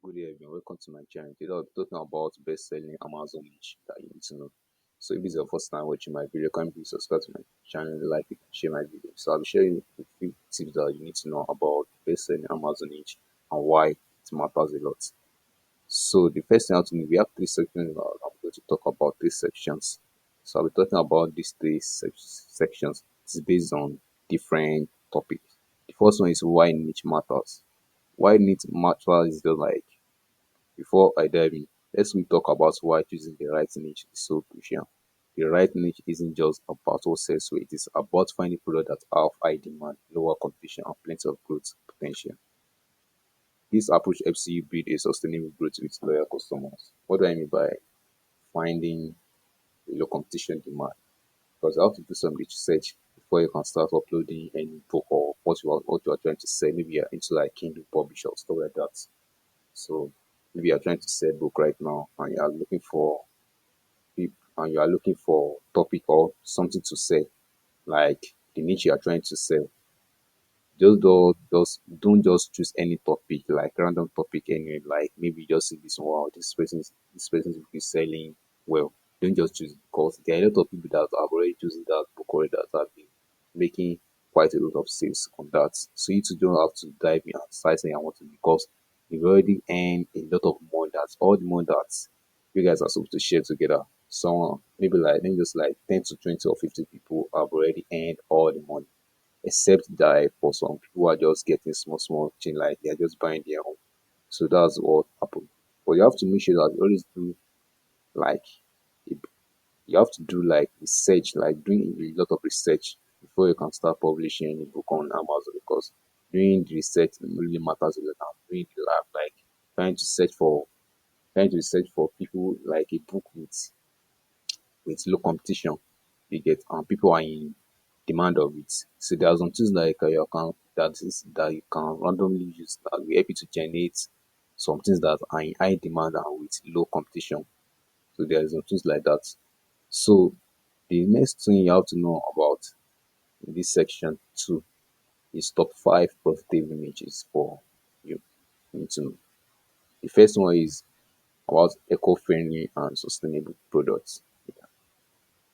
Good day, everyone. Welcome to my channel. Today I'll be talking about best-selling Amazon niche that you need to know. So if this is your first time watching my video, can you please subscribe to my channel, like it, and share my video. So I'll be sharing a few tips that you need to know about best-selling Amazon niche and why it matters a lot. So the first thing I have to know, we have three sections. I'm going to talk about three sections. So I'll be talking about these sections. It's based on different topics. The first one is why niche matters. Why niche matters is just like before I dive in, let's we talk about why choosing the right niche is so crucial. The right niche isn't just about what sells well, it is about finding products that have high demand, lower competition, and plenty of growth potential. This approach helps you build a sustainable growth with loyal customers. What do I mean by finding a low competition demand? Because you have to do some research before you can start uploading any book or what you are trying to sell. Maybe you're into like Kindle publish or stuff like that. So maybe you're trying to sell book right now and you are looking for topic or something to sell, like the niche you are trying to sell. Don't just choose any topic, like random topic anyway, like maybe just see this one, wow, this person is selling well. Don't just choose it because there are a lot of people that have already chosen that book already that have been making quite a lot of sales on that. So you too don't have to dive in and start saying I want to because you've already earned a lot of money. That's all the money that you guys are supposed to share together. Someone maybe just like 10 to 20 or 50 people have already earned all the money, except that for some people are just getting small thing, like they're just buying their own. So that's what happened. But you have to make sure that you always do like you have to do like research, like doing a lot of research before you can start publishing a book on Amazon, because doing the research really matters a lot. And doing the lab, like trying to search for trying to search for people like a book with low competition. You get people are in demand of it. So there are some things like your account that you can randomly use that will help you to generate some things that are in high demand and with low competition. So there are some things like that. So the next thing you have to know about in this section two is top five profitable niches for you. You need to know. The first one is about eco-friendly and sustainable products.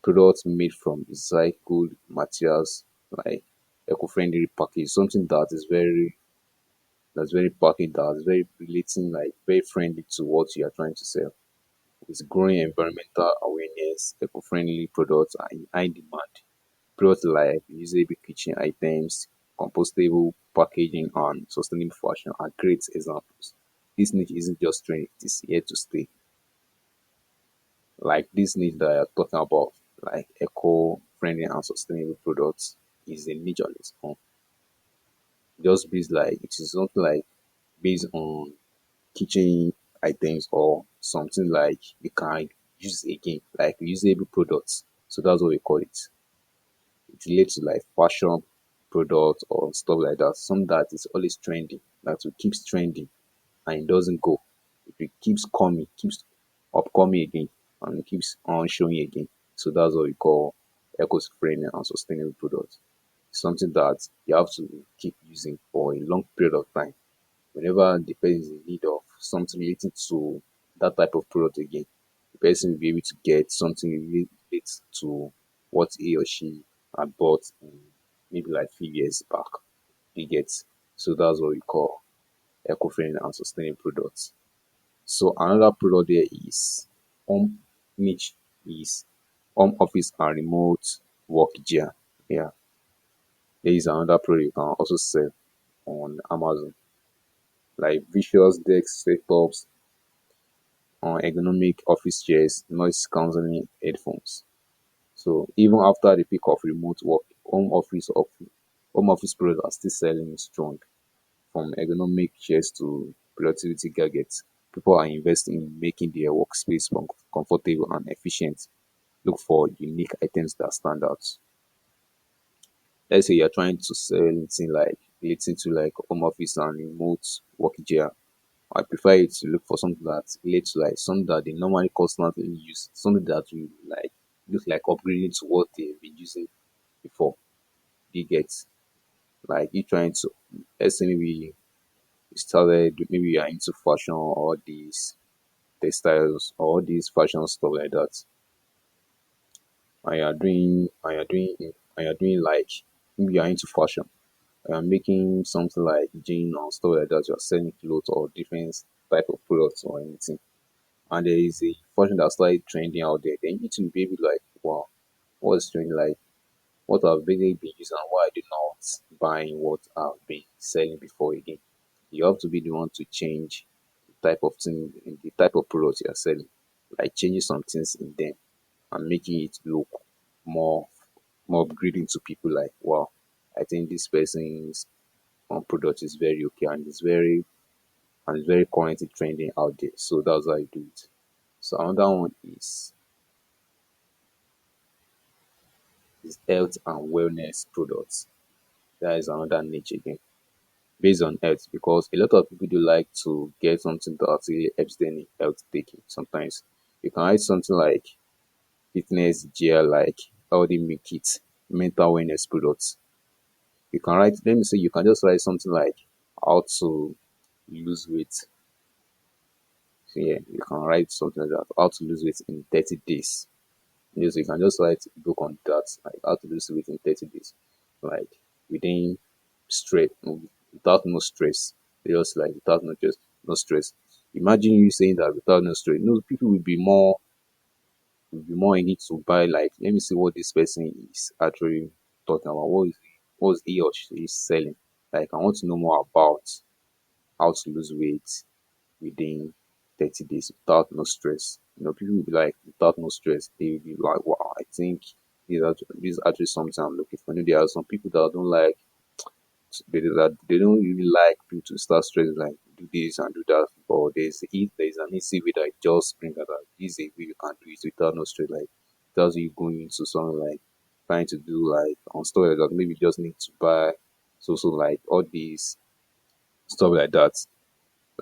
Products made from recycled materials, like eco-friendly package, something that's very packaged, that's very relating, like very friendly to what you are trying to sell. With growing environmental awareness, eco-friendly products are in high demand. Products like usable kitchen items, compostable packaging, and sustainable fashion are great examples. This niche isn't just trending, it is here to stay. Like this niche that you're talking about, like eco-friendly and sustainable products, is a niche on its own. Just based like it is not like based on kitchen items or something like you can use again, like usable products. So that's what we call it. It relates to like fashion products or stuff like that. Some that is always trending, that will keeps trending and it doesn't go. It keeps coming, keeps upcoming again, and it keeps on showing again. So that's what we call eco-friendly and sustainable products. Something that you have to keep using for a long period of time. Whenever the person is in need of something related to that type of product again, the person will be able to get something related to what he or she had bought in maybe like few years back. You get, so that's what we call eco-friendly and sustainable products. So another product there is home niche is home office and remote work gear. Yeah, there is another product you can also sell on Amazon, like visuals desk setups, on ergonomic office chairs, noise cancelling headphones. So even after the peak of remote work, home office products are still selling strong. From ergonomic chairs to productivity gadgets, people are investing in making their workspace comfortable and efficient. Look for unique items that stand out. Let's say you're trying to sell anything like relating to like home office and remote work gear. I prefer it to look for something that relates to like something that they normally constantly use, something that will like look like upgrading to what they've been using before. You get, like you trying to, let's say maybe you started, maybe you are into fashion or these textiles or these fashion stuff like that, and you're doing like, maybe you are into fashion, making something like jean or stuff like that, you're selling clothes or different type of products or anything, and there is a fashion that started trending out there, then you need to be able to like, wow, what's trending, like what I've basically been using and why I did not buying what I've been selling before again. You have to be the one to change the type of thing, the type of products you're selling, like changing some things in them and making it look more more upgrading to people, like, wow, I think this person's product is very okay and it's very currently trending out there. So that's how I do it. So another one is health and wellness products. That is another niche again, based on health, because a lot of people do like to get something that actually helps them in health taking. Sometimes you can write something like fitness gear, like how they make it, mental wellness products. You can write, let me say, you can just write something like how to lose weight. So yeah, you can write something like that, how to lose weight in 30 days. Yes, you can just write a book on that, like how to lose weight in 30 days, like within straight, without no stress. Just like without no stress. Imagine you saying that without no stress. No, people will be more in it to buy. Like, let me see what this person is actually talking about. What is he or she is selling? Like, I want to know more about how to lose weight within 30 days without no stress. People will be like, without no stress, they will be like, wow, I think this is actually something I'm looking for. There are some people that don't like, they don't really like people to start stressing, like, do this and do that. But there's an easy way that just bring that out. This is a way you can do it without no stress. Like, that's you going into something like trying to do like on story that maybe you just need to buy, so like all these stuff like that,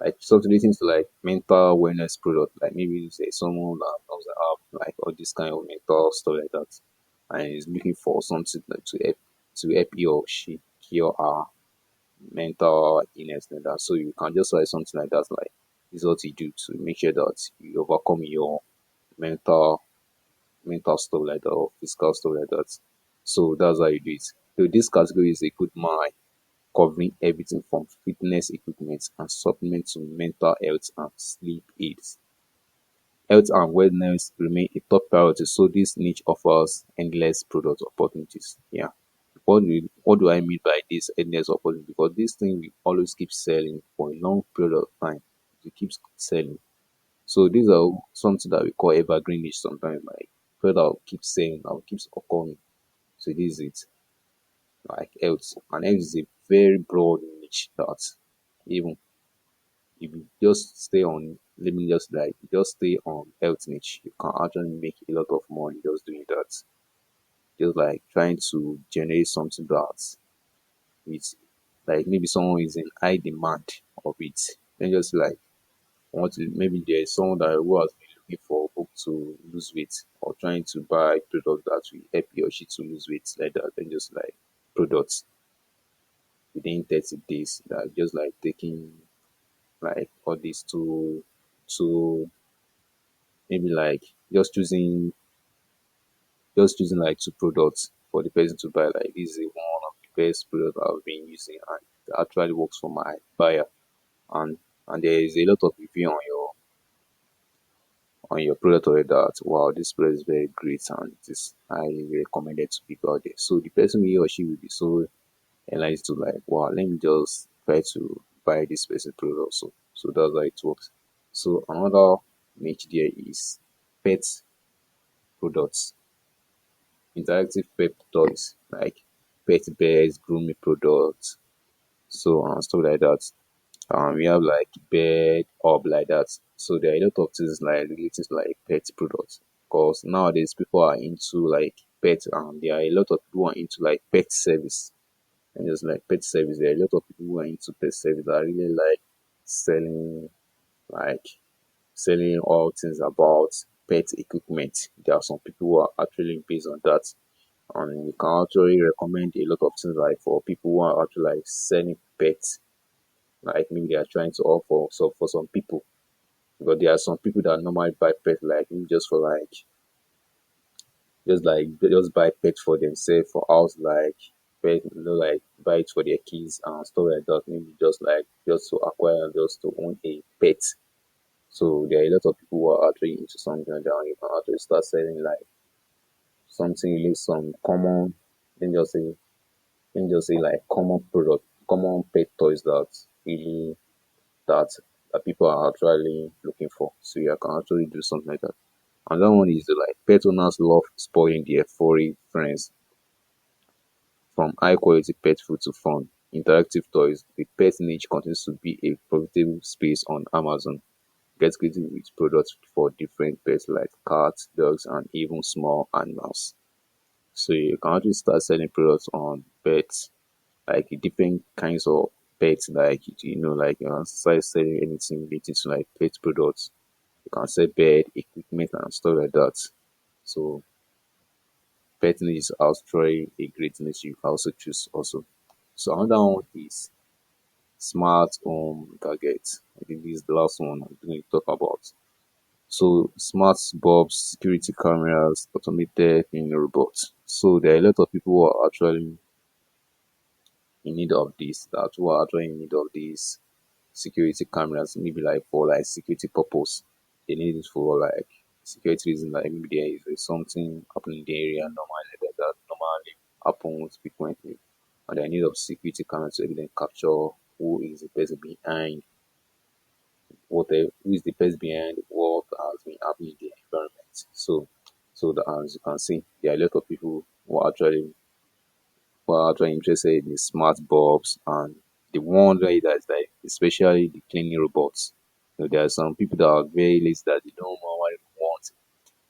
like something relating to like mental wellness product, like maybe say someone that knows the app, like all this kind of mental stuff like that, and is looking for something like to help he or she cure our mental illness like that. So you can just write something like that, like this is what you do to make sure that you overcome your mental stuff like that or physical stuff like that. So that's how you do it. So this category is a good mind, covering everything from fitness equipment and supplements to mental health and sleep aids. Health and wellness remain a top priority, so this niche offers endless product opportunities. Yeah. What do I mean by this endless opportunity? Because this thing will always keep selling for a long period of time. It keeps selling. So these are something that we call evergreen niche sometimes, like product that will keep selling, that will keep occurring. So this is it. Like health. And health is a very broad niche that even if you just stay on, let me just stay on health niche, you can actually make a lot of money just doing that. Just like trying to generate something that it's like maybe someone is in high demand of it. Then just like want to, maybe there's someone that who has been looking for a book to lose weight or trying to buy products that will help he or she to lose weight like that. Then just like products within 30 days that just like taking like all these to maybe like just choosing like two products for the person to buy. Like, this is one of the best products I've been using and it actually works for my buyer. And there is a lot of review on your product already that, wow, this product is very great and it is highly recommended to people out there. So the person, he or she, will be so enlightened to like, wow, let me just try to buy this person product also. So that's how it works. So another niche there is pet products, interactive pet toys like pet beds, grooming products, so and stuff like that. We have like bed hub like that. So there are a lot of things like related to like pet products. Because nowadays people are into like pet, there are a lot of people who are into like pet service. And just like pet service, there are a lot of people who are into pet service that really like selling like selling all things about pet equipment. There are some people who are actually based on that. And you can actually recommend a lot of things like for people who are actually like selling pets Like maybe they are trying to offer so for some people. Because there are some people that normally buy pet like maybe just for just buy pet for themselves for house like pet like buy it for their kids and stuff like that. Maybe just to acquire just to own a pet. So there are a lot of people who are actually into something like that. You can actually start selling like something really some common then just say like common product, common pet toys that really that people are actually looking for. So you can actually do something like that. Another one is like pet owners love spoiling their furry friends. From high quality pet food to fun, interactive toys, the pet niche continues to be a profitable space on Amazon. Get creative with products for different pets like cats, dogs, and even small animals. So you can actually start selling products on pets, like different kinds of pets, like like you can start selling anything related to like pet products. You can sell bed, equipment, and stuff like that. So pet niche is actually a great niche you can also choose also. So another one is smart home gadgets. I think this is the last one I'm going to talk about. So smart bulbs, security cameras, automated robots. So there are a lot of people who are actually in need of this, that who are actually in need of these security cameras, maybe like for like security purpose. They need it for like security reason, like maybe there is something happening in the area normally that normally happens frequently. And they need of security cameras to then capture who is the person behind who is the person behind what has been happening in the environment. So that as you can see, there are a lot of people who are actually interested in the smart bulbs and the one way that is like especially the cleaning robots. There are some people that are very lazy that they don't normally want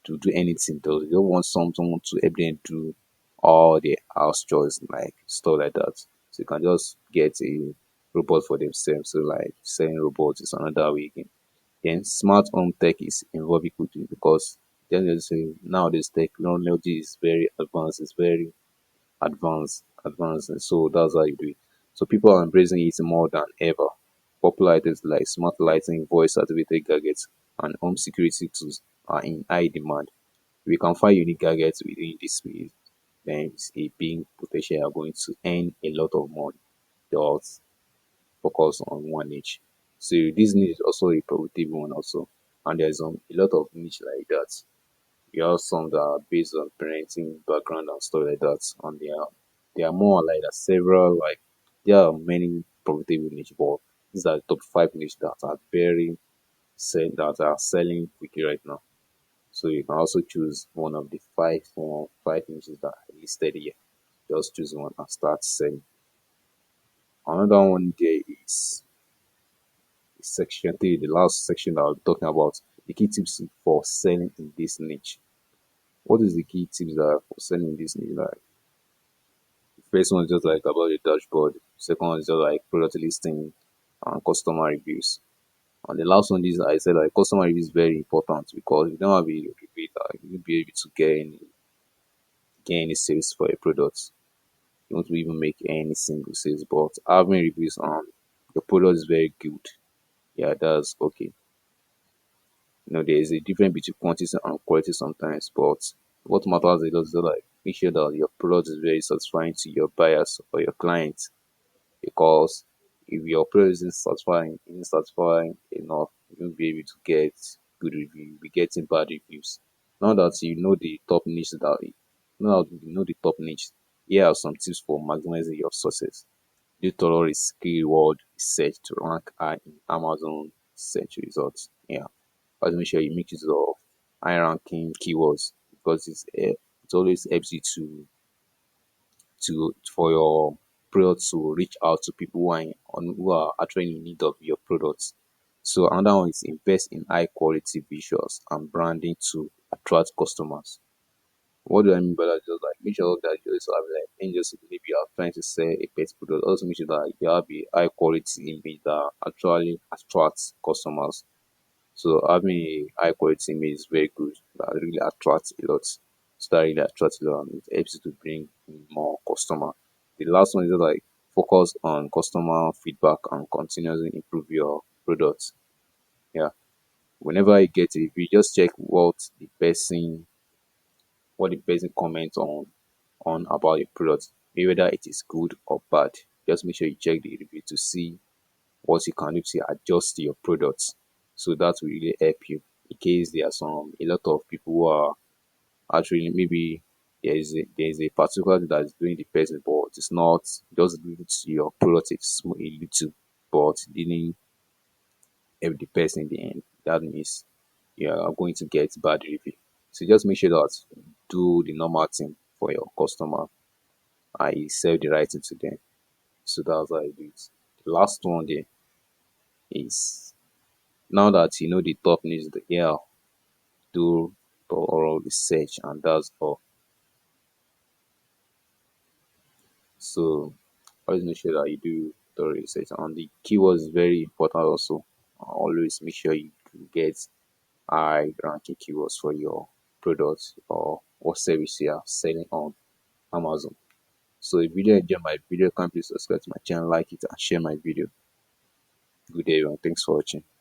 to do anything. They don't want someone to help them do all the house chores like stuff like that. So you can just get a robot for themselves. So like selling robots is another way again. Then smart home tech is evolving quickly because then they say nowadays technology is very advanced, it's very advanced, and so that's how you do it. So people are embracing it more than ever. Popular items like smart lighting, voice activated gadgets, and home security tools are in high demand. If we can find unique gadgets within this space, then it's a big potential you are going to earn a lot of money. Just focus on one niche. So this niche is also a profitable one also. And there's a lot of niche like that. You have some that are based on parenting background and stuff like that. And they are more like that several like there are many profitable niche, but these are the top five niche that are that are selling quickly right now. So you can also choose one of the five niches that are listed here. Just choose one and start selling. Another one there is section three, the last section that I was talking about, the key tips for selling in this niche. What is the key tips that are for selling in this niche? Like the first one is just like about the dashboard. Second one is just like product listing and customer reviews. And the last one is I said like customer review is very important because if you don't have a review, you won't be able to get any sales for a product. You won't even make any single sales. But having reviews on your product is very good. Yeah, that's okay. There is a difference between quantity and quality sometimes, but what matters is like make sure that your product is very satisfying to your buyers or your clients. Because if your product isn't satisfying enough, you won't be able to get good review. You'll be getting bad reviews. Now that you know the top niche now that you know the top niche, here are some tips for maximizing your success. Do thorough keyword research to rank high in Amazon search results. Yeah. Always make sure you make use of high ranking keywords because it always helps you to for your product to reach out to people who are actually in need of your products. So another one is invest in high quality visuals and branding to attract customers. What do I mean by that? Just like make sure that you also have like and just maybe you are trying to sell a pet product. Also make sure that you have a high quality image that actually attracts customers. So having a high quality image is very good. That really attracts a lot. So that really attracts a lot and it helps you to bring in more customer. The last one is just like Focus on customer feedback and continuously improve your product. Yeah. Whenever you get a review, just check what the person comments on about your product, whether it is good or bad. Just make sure you check the review to see what you can do to adjust your products. So that will really help you in case there are a lot of people who are actually maybe there is a particular thing that is doing the person, but it's not just due to your product is a little, but didn't help the person in the end. That means you are going to get bad review. So just make sure that do the normal thing for your customer. I sell the right thing to them. So that's how I do it. The last one there is, now that you know the top news, yeah, do thorough research, and that's all. So always make sure that you do thorough research, and the keywords is very important also. Always make sure you get high ranking keywords for your products or what service you are selling on Amazon. So if you did enjoy my video, can please subscribe to my channel, like it, and share my video. Good day, everyone. Thanks for watching.